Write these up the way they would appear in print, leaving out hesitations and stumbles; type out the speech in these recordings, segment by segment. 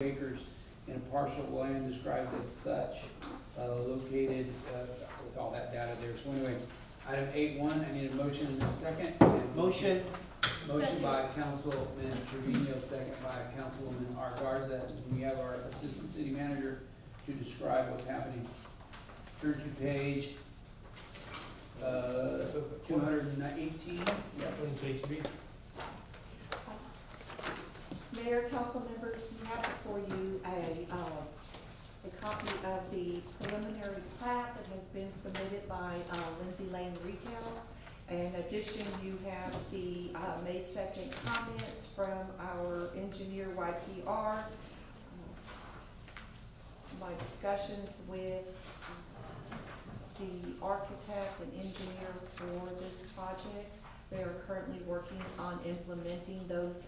acres in a parcel of land described as such, located with all that data there. So anyway, item 8.1, I need a motion and a second. Motion. Motion by Councilman Trevino, second by Councilwoman R. Garza. We have our Assistant City Manager to describe what's happening. Turn to page 218. Yeah, page B. Mayor, council members, you have before you a copy of the preliminary plat that has been submitted by Lindsay Lane Retail. In addition, you have the May 2nd comments from our engineer YPR. My discussions with the architect and engineer for this project. They are currently working on implementing those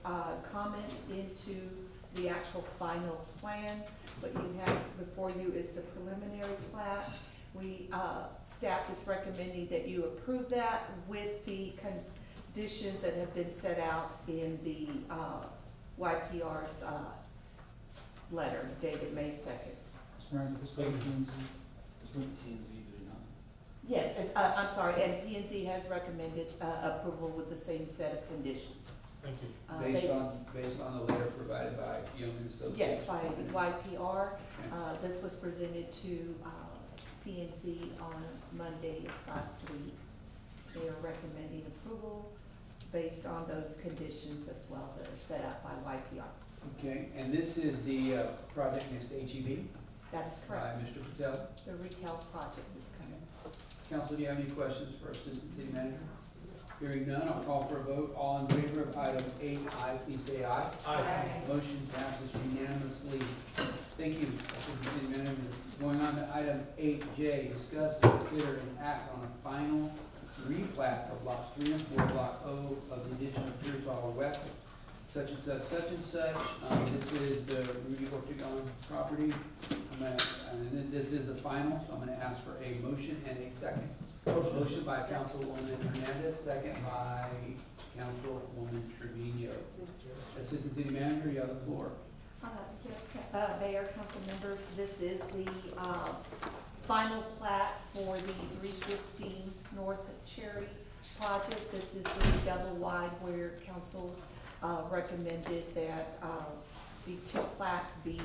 comments into the actual final plan. What you have before you is the preliminary plat. Staff is recommending that you approve that with the conditions that have been set out in the YPR's letter dated May 2nd. This way, P&Z. Yes, I'm sorry, and P&Z has recommended approval with the same set of conditions. Thank you. Based on the letter provided by Yeoman Associates. Yes, by YPR. This was presented to P&Z on Monday last week. They are recommending approval based on those conditions as well that are set out by YPR. Okay, and this is the project next to HEB? That is By correct. Mr. Patel. The retail project that's coming. Council, do you have any questions for Assistant City Manager? Hearing none, I'll call for a vote. All in favor of item 8I, please say aye. Aye. Motion passes unanimously. Thank you, Assistant City Manager. Going on to item 8J, discuss, consider, and act on a final replat of lots 3 and 4, block O of the addition of Pearsall West, such and such, such and such. This is the Rudy Ortegon property. And then this is the final, so I'm gonna ask for a motion and a second. Motion by Councilwoman Hernandez, second by Councilwoman Trevino. Assistant City Manager, you have the floor. Yes, Mayor, council members, this is the final plat for the 315 North Cherry project. This is the double wide where council recommended that the two plats be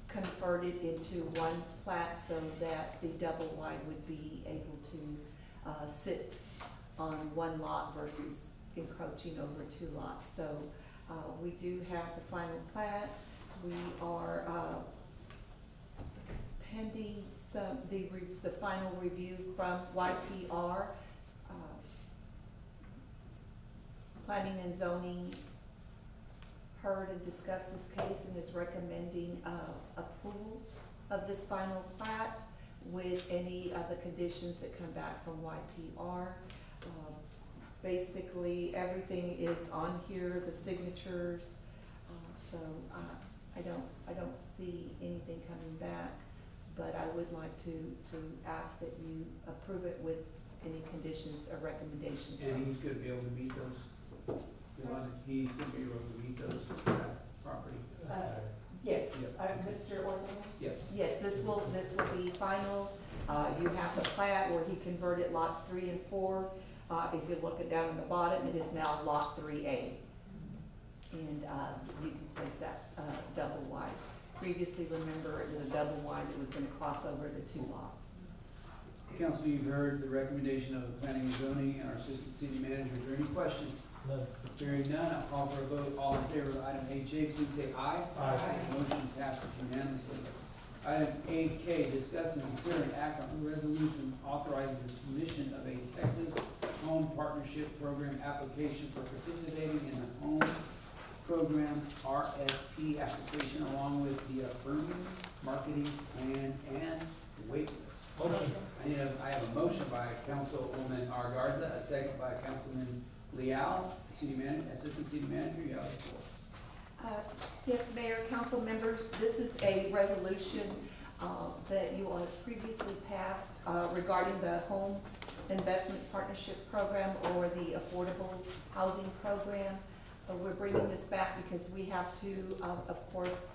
converted into one plat so that the double wide would be able to sit on one lot versus encroaching over two lots. So we do have the final plat. We are pending the final review from YPR. Planning and Zoning heard and discussed this case and is recommending approval of this final plat with any of the conditions that come back from YPR. Basically, everything is on here, the signatures. So I don't see anything coming back, but I would like to ask that you approve it with any conditions or recommendations. And he's gonna be able to meet those? He's gonna be able to meet those for that property? Yes, Yep. Mr. Ortega? Yes. Yes, this will be final. You have the plat where he converted lots 3 and 4. If you look at down at the bottom, it is now lot 3A. And you can place that double wide. Previously, remember, it was a double wide that was gonna cross over the two lots. Council, you've heard the recommendation of the Planning and Zoning and our Assistant City Manager. Is there any questions? None. Hearing none, I'll call for a vote. All in favor of item 8J, please say aye. Aye. Motion passes unanimously. Item 8K, discuss and consider and act on a resolution authorizing the submission of a Texas Home Partnership Program application for participating in the Home Program RFP application along with the affirming marketing plan and wait list. Motion. I have a motion by Councilwoman R. Garza, a second by Councilman Leal. City Manager, Assistant City Manager, you have the floor. Yes, Mayor, council members, this is a resolution that you all have previously passed regarding the Home Investment Partnership Program or the Affordable Housing Program. we're bringing this back because we have to, of course,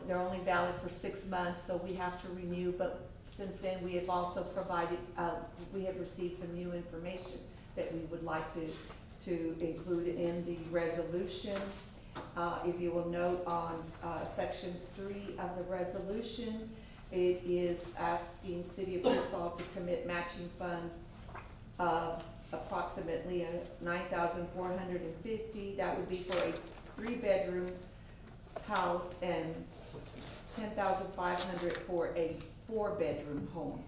they're only valid for 6 months, so we have to renew, but since then, we have also provided, we have received some new information that we would like to include in the resolution. If you will note on, section 3 of the resolution, it is asking City of Pearsall to commit matching funds of approximately $9,450. That would be for a 3-bedroom house and $10,500 for a 4-bedroom home,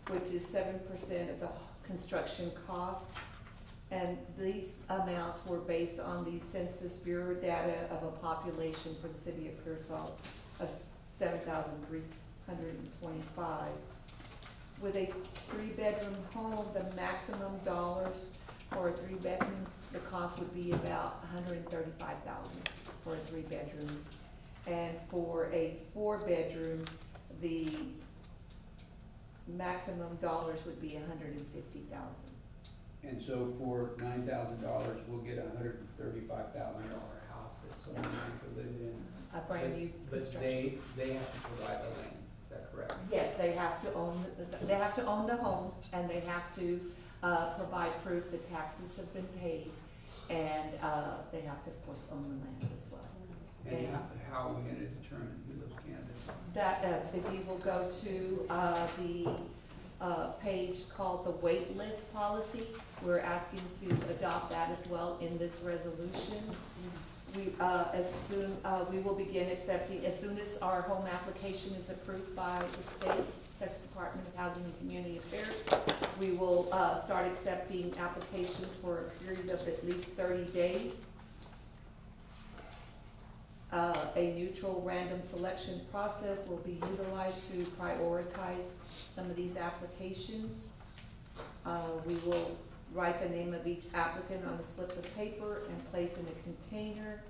which is 7% of the construction costs. And these amounts were based on the Census Bureau data of a population for the City of Pearsall of 7,325. With a 3-bedroom home, the maximum dollars for a 3-bedroom, the cost would be about $135,000 for a 3-bedroom. And for a 4-bedroom, the maximum dollars would be $150,000. And so for $9,000, we'll get $135,000 house that someone can live in. A brand new But construction. they have to provide the land, is that correct? Yes, they have to own the home, and they have to, provide proof that taxes have been paid, and, they have to, of course, own the land as well. And how are we gonna determine who those candidates are? That, if you will go to, the, page called the wait list policy, we're asking to adopt that as well in this resolution. We, we will begin accepting, as soon as our home application is approved by the state, Texas Department of Housing and Community Affairs, we will, start accepting applications for a period of at least 30 days. A neutral random selection process will be utilized to prioritize some of these applications. We will write the name of each applicant on a slip of paper and place in a container.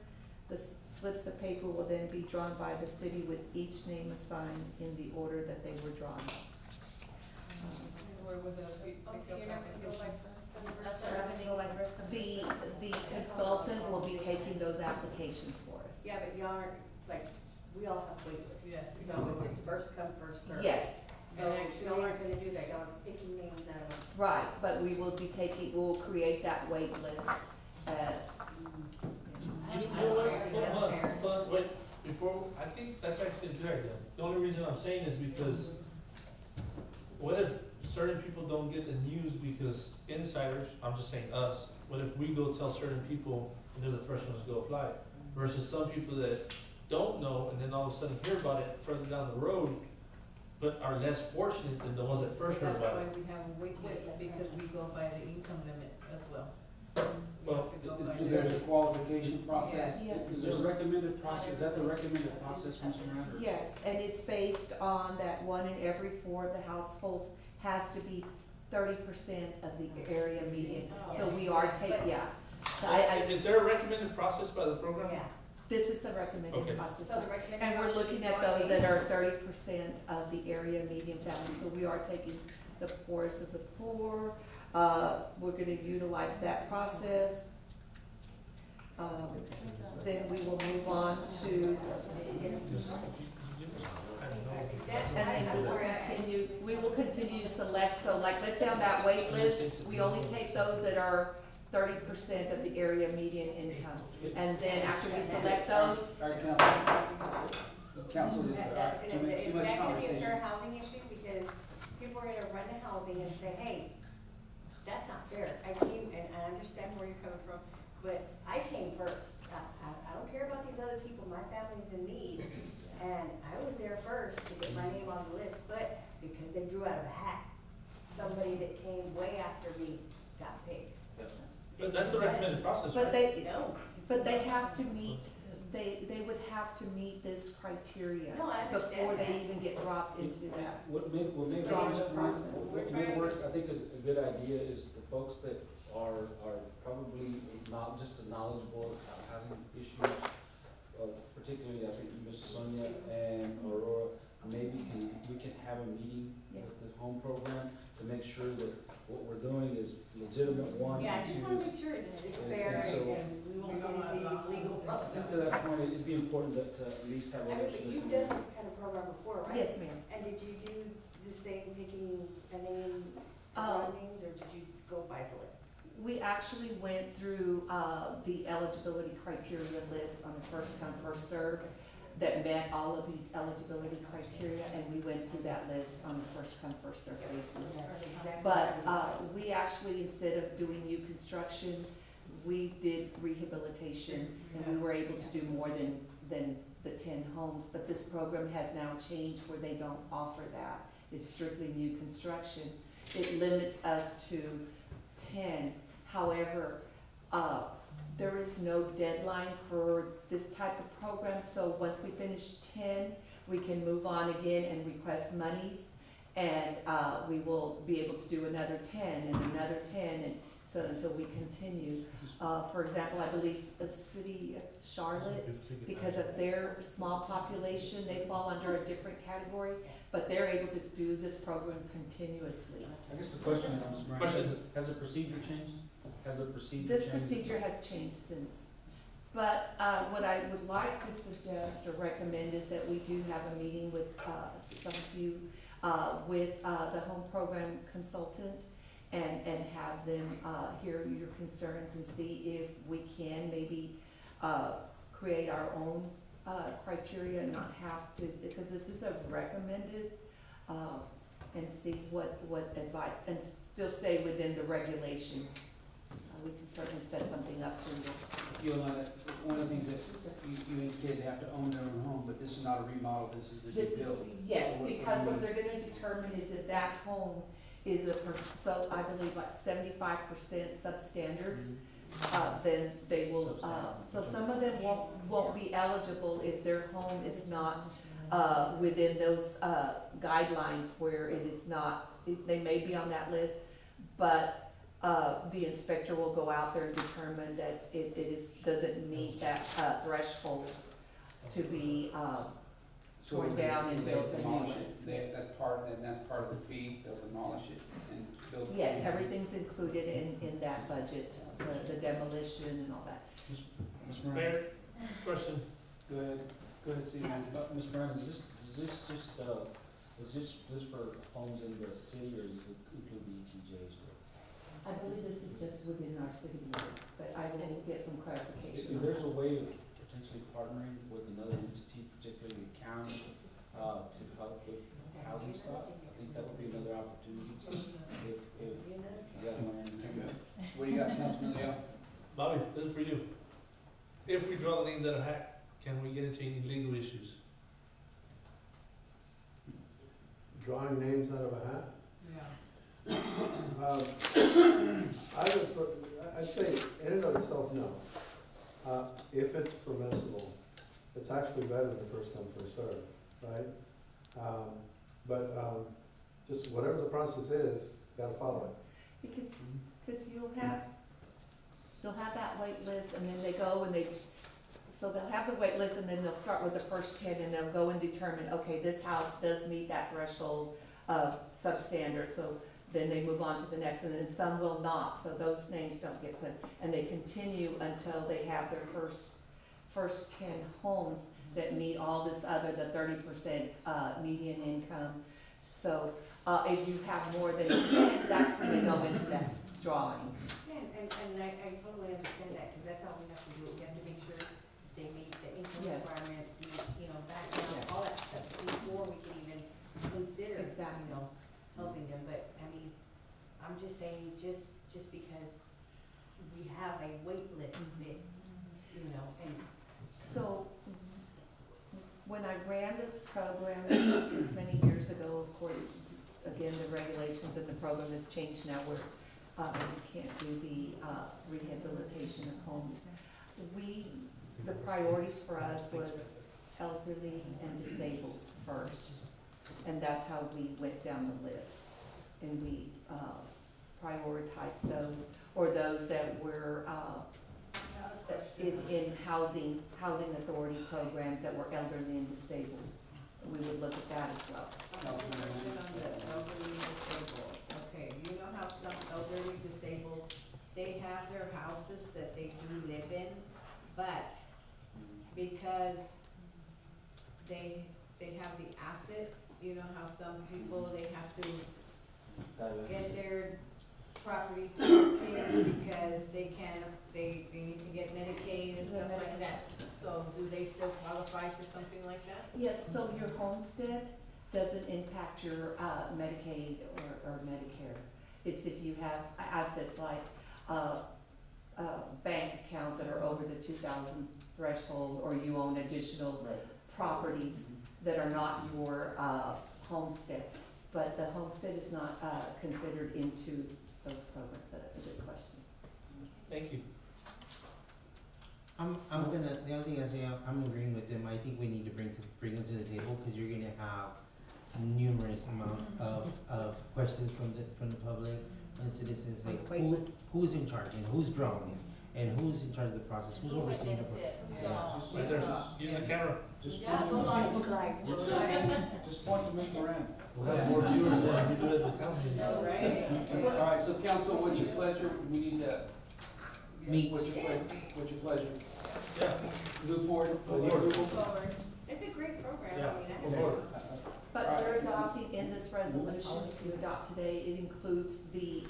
The slips of paper will then be drawn by the city with each name assigned in the order that they were drawn. Where would the The consultant will be taking those applications for us. Yeah, but y'all aren't, like, we all have wait lists. Yes. So it's first come, first served. Yes, So And actually- y'all aren't gonna do that, y'all are picking names out of. right, but we will be we'll create that wait list. You know That's what? fair, Hold that's on, fair. hold on, wait, before, I think that's actually a good idea. The only reason I'm saying is because what if certain people don't get the news because insiders, I'm just saying us, what if we go tell certain people and they're the first ones to go apply? Versus some people that don't know and then all of a sudden hear about it further down the road, but are less fortunate than the ones that first heard That's about why it. we have a wait list, because we go by the income limits as well. We Well, have to go by Is there a qualification process? Yes. Is there a recommended process, is that the recommended process, Mr. Mayor? Yes, and it's based on that 1 in every 4 of the households has to be 30% of the area median. So we are yeah. So Is there a recommended process by the program? Yeah, this is the recommended Okay. process. so the recommended. And we're looking at process those that are 30% of the area median value. So we are taking the poorest of the poor. We're gonna utilize that process. Then we will move on to, Just, if you give us, I don't know. and then we will continue to select, so like, let's say on that wait list, we only take those that are 30% of the area median income. And then after we select those, All right, council is, That's too gonna, much is that gonna be a conversation. fair housing issue? Because people are gonna run to housing and say, hey, that's not fair. I came, and I understand where you're coming from, but I came first. I don't care about these other people, my family's in need. And I was there first to get my name on the list, but because they drew out of a hat, somebody that came way after me got picked. But that's a recommended process, but right? No. but they have to meet, they would have to meet this criteria No, I before understand they that. even get dropped into that. What may Draw work, the process. what may work, I think is a good idea is the folks that are probably not just knowledgeable about housing issues, particularly I think Ms. Sonia and Aurora, maybe we can have a meeting Yeah. with the home program to make sure that what we're doing is legitimate, one, Yeah, I and just two. wanna make sure it's fair And so- and we won't get into any legal I think stuff. to that point, it'd be important that at least have a I mean, little you've done this kind of program before, right? Yes, ma'am. And did you do the same picking a name, Uh, names, or did you go by the list? We actually went through, the eligibility criteria list on the first come, first served that met all of these eligibility criteria, and we went through that list on the first come, first served basis. That's exactly But, what I we actually, instead of doing new construction, we did rehabilitation, and we were able to do more than the 10 homes. But this program has now changed where they don't offer that. It's strictly new construction. It limits us to 10. However, there is no deadline for this type of program, so once we finish 10, we can move on again and request monies. And, we will be able to do another 10 and another 10, and so until we continue. For example, I believe the city of Charlotte, because of their small population, they fall under a different category, but they're able to do this program continuously. I guess the question is, Ms. Moran, Question. has the procedure changed? Has the procedure This changed? procedure has changed since. But, what I would like to suggest or recommend is that we do have a meeting with, some of you, with, the home program consultant and have them, hear your concerns and see if we can maybe, create our own, criteria and not have to, because this is a recommended, and see what advice, and still stay within the regulations. We can certainly set something up for you. Yolanda, one of the things that you indicated, they have to own their own home, but this is not a remodel, this is the This new is, build. yes, because what they're gonna determine is if that home is so, I believe like 75% substandard, then they will, so some of them won't be eligible if their home is not, within those, guidelines where it is not, they may be on that list, but, the inspector will go out there and determine that doesn't meet that, threshold to be, So torn down and they built demolish anew. it, that's part of the fee, they'll demolish it and build. yes, everything's included in that budget, the demolition and all that. Ms. Moran? Mayor, question. Go ahead, City Manager. Ms. Moran, is this for homes in the city, or is it include the ETJs? I believe this is just within our city limits, but I will get some clarification. If on there's that. a way of potentially partnering with another entity, particularly the county, to help with housing stock, I think that would be another opportunity if you got one. What do you got, Councilman Leo? Bobby, this is for you. If we draw the names out of a hat, can we get into any legal issues? Drawing names out of a hat? Yeah. I'd say in and of itself, no. If it's permissible, it's actually better than first come, first served, right? Just whatever the process is, gotta follow it. Because you'll have that wait list, and then they go and so they'll have the wait list, and then they'll start with the first 10, and they'll go and determine, okay, this house does meet that threshold of substandard, so then they move on to the next, and then some will not, so those names don't get put, and they continue until they have their first 10 homes that meet all this other, the 30% median income. So, if you have more than 10, that's when they go into that drawing. Yeah, and I totally understand that, because that's how we have to do it, we have to make sure they meet the income Yes. requirements, background, Yes. all that stuff, before we can even consider, Exactly. helping them, but, I mean, I'm just saying, just because we have a wait list that, and So, when I ran this program, this was many years ago, of course, again, the regulations and the program has changed now where, you can't do the, rehabilitation of homes. The priorities for us was elderly and disabled first, and that's how we went down the list. And we, prioritized those, or those that were, in housing authority programs that were elderly and disabled. we would look at that as well. I have a question on the elderly disabled. Okay, you know how some elderly disabled, they have their houses that they do live in, but because they have the asset, you know how some people, they have to get their property to their kids because they can't, they need to get Medicaid and stuff like that. So do they still qualify for something like that? Yes, so your homestead doesn't impact your Medicaid or Medicare. It's if you have assets like bank accounts that are over the 2,000 threshold, or you own additional properties that are not your homestead. But the homestead is not considered into those programs, so that's a good question. Thank you. I'm gonna, the only thing I say, I'm agreeing with them. I think we need to bring them to the table, because you're gonna have numerous amount of questions from the public and citizens, like who's in charge and who's drawing it and who's in charge of the process, who's overseeing the process. Right there, use the camera. Just Yeah, go live. just point to Ms. Moran. We'll have more viewers than you do at the council. No, right? All right, so council, what's your pleasure? We need to, Meet. what's your pleasure? Yeah, Move forward? Move forward. Forward. It's a great program, yeah, I mean, I move have forward. But we're adopting in this resolution, if you adopt today, it includes the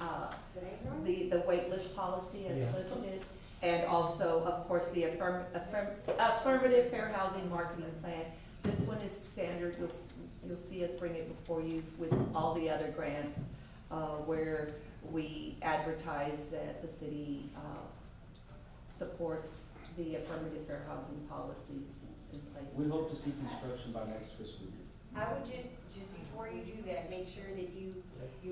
wait list policy as Yeah. listed, and also, of course, the affirmative fair housing marketing plan. This one is standard, you'll see us bring it before you with all the other grants, where we advertise that the city, supports the affirmative fair housing policies in place. We hope to see construction by next fiscal year. I would just before you do that, make sure that you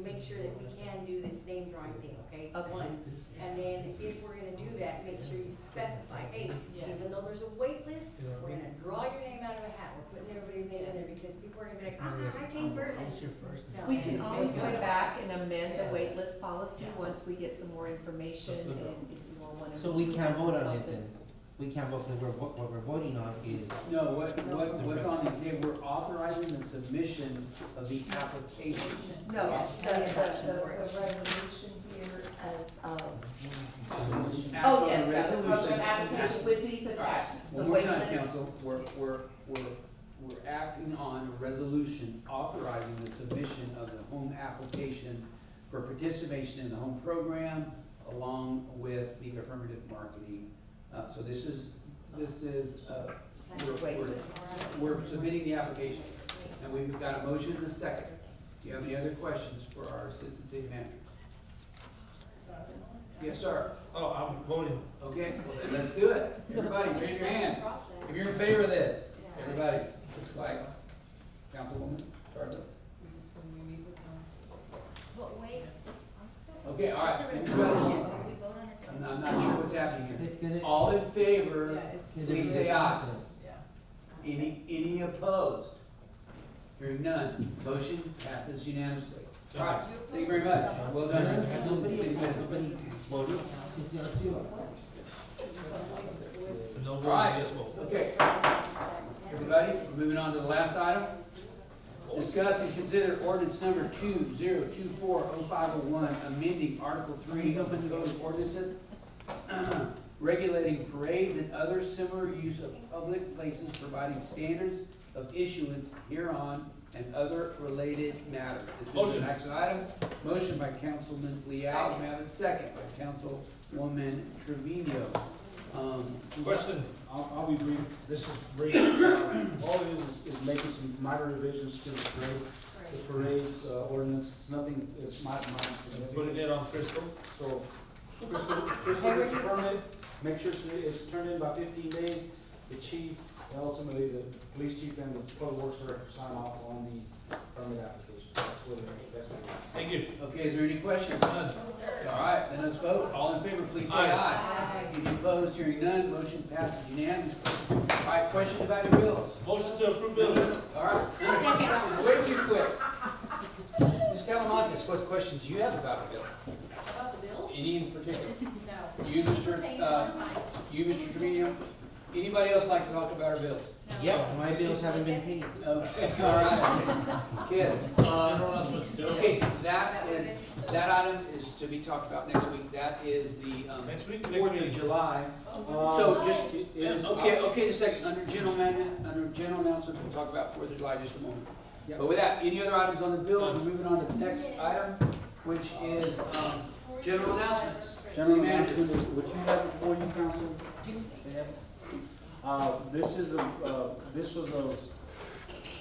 make sure that we can do this name drawing thing, okay? Okay. One. And then if we're gonna do that, make sure you specify, hey, Yes. even though there's a wait list, we're gonna draw your name out of a hat, we're putting everybody's name in there, because people are gonna be like, I came first. No. We can always go back and amend the wait list policy once we get some more information, and if you all wanna. So we can't vote on it something. then? We can't vote, because what we're voting on is, No, what's on the table, we're authorizing the submission of the application. No, Yes. the resolution here as, Act oh, on yes, the yeah, the resolution. program application with these attachments, the One more wait time, list. council, we're acting on a resolution authorizing the submission of the home application for participation in the home program along with the affirmative marketing. So this is, Wait list. we're submitting the application, and we've got a motion and a second. Do you have any other questions for our assistant city manager? Yes, sir. Oh, I'm voting. Okay, well then let's do it. Everybody, raise your hand. If you're in favor of this, everybody, looks like Councilwoman Sharda. But wait, Okay, all right. Let me try this again. I'm not sure what's happening it's here. gonna. All in favor, Yeah, it's, please say aye. yeah. Any opposed? Hearing none, motion passes unanimously. All right, thank you very much. Well done. Nobody City manager. voted, it's just you. No All votes, right. yes vote. Okay, everybody, we're moving on to the last item. Discuss and consider ordinance number 2024-0501, amending Article 3 Open Voting Ordinances, regulating parades and other similar use of public places, providing standards of issuance hereon, and other related matters. This is Motion. an action item. Motion by Councilman Leal. May I have a second by Councilwoman Trevino? Question, I'll be brief. This is great. All it is making some minor revisions to the parade. The parade ordinance, it's nothing, it's not significant. putting it on Crystal. So, Crystal gets a permit, make sure it's turned in by 15 days. The chief, and ultimately the police chief and the public works director sign off on the permit application. That's what it is. Thank you. Okay, is there any questions? None. All right, then let's vote. All in favor, please say aye. Any opposed, hearing none, motion passes unanimously. All right, question about your bills? Motion to approve bill. All right. Wait too quick. Ms. Talamontes, what questions do you have about the bill? About the bill? Any in particular? No. You, Mr. Trevino? Anybody else like to talk about our bills? Yeah, my bills haven't been paid. Okay, all right. Yes, General announcements. okay, that item is to be talked about next week. That is the, Next week, next 4th of meeting. July. Uh, So just, it is- okay, just a second, under general announcements, we'll talk about 4th of July in just a moment. Yep. But with that, any other items on the bill, we're moving on to the next item, which is, general announcements. General City manager. announcement is, what you have before you, council, this was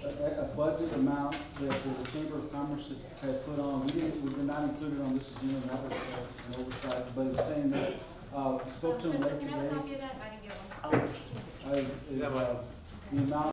a budget amount that the Chamber of Commerce has put on. We did not include it on this agenda, that was an oversight, but it's saying that, spoke to them late Crystal, can I have a today. copy of that? I didn't get one. Is, the amount